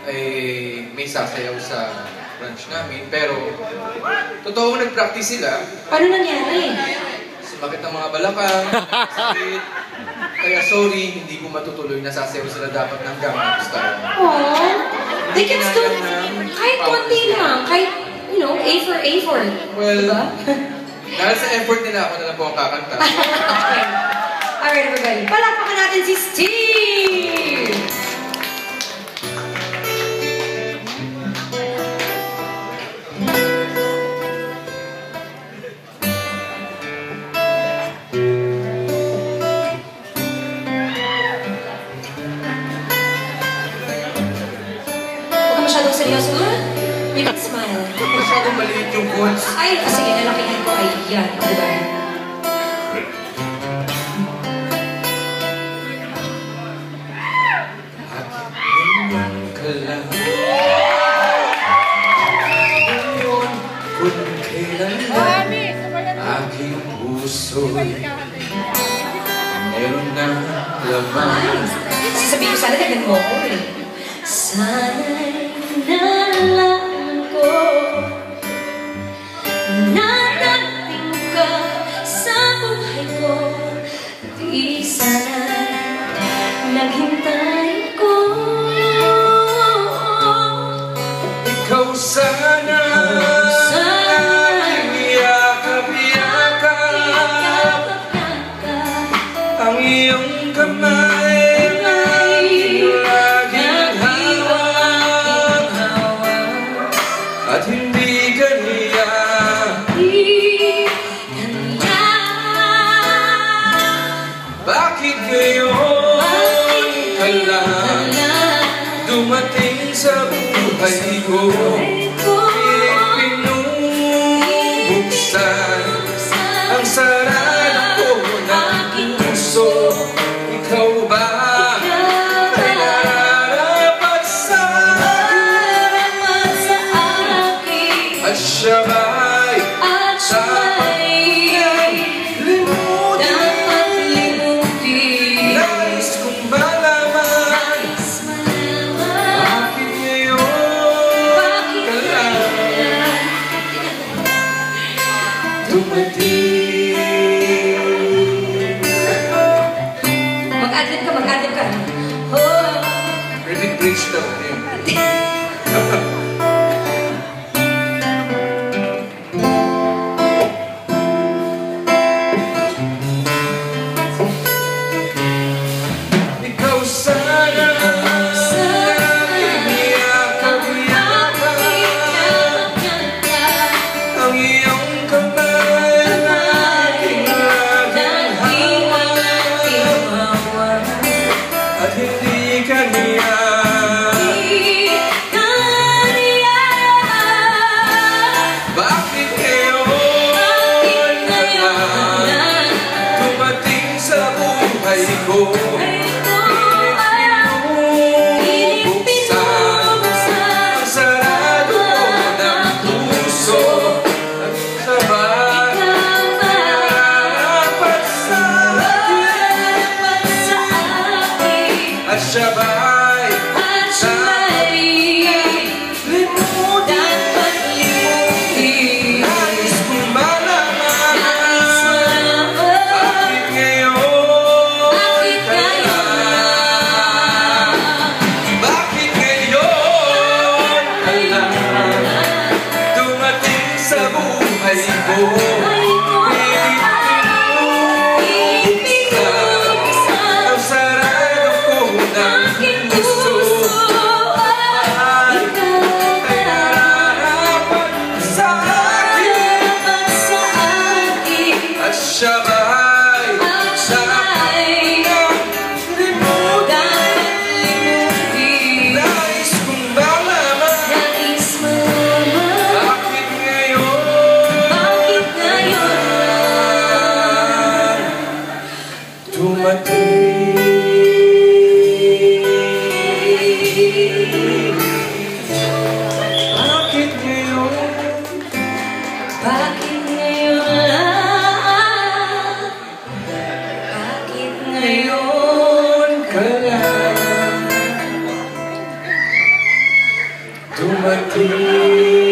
ay may sasayaw sa branch namin. Pero, totoo nag-practice sila. Paano nangyari? Sumakit ang mga balakang, sakit. Kaya sorry, hindi ko matutuloy na sasayaw sila dapat ng Gangnam Style. Aww. They can still, kahit konti lang, kahit, you know, A for effort. Well, diba? dahil sa effort nila, ako na lang po ang kakanta. Okay. Alright, everybody. Palakpakan natin si Steve! Masyadong seryoso ha? You can smile. Masyadong maliit yung quotes. Ay, sige, nalakihan ko. Ay, yan. Diba? At ganyan ka lang. Ngayon, kung kailan lang aking puso'y meron na laman. Sasabihin ko sana, ganyan mo ko eh. Sana'y nalaman ko na dating ka sa buhay ko. Di sana'y naghintay ko. Ikaw sana aking yakap-yakap, ang iyong kamay at hindi kaniya. Bakit ngayon ka lang dumating sa buhay ko? Pinubuksan ang sarado ko ng puso. Ikaw ba ay nararapat sa akin? At siya ba'y dapat limutin? Nais kong malaman bakit ngayon ka lang dumating. Mag-adlib ka, mag-adlib ka. Oh. Repeat bridge daw. Ikaw sana aking yakap-yakap, ang iyong kamay aking laging hawak, at hindi kaniya. dumating.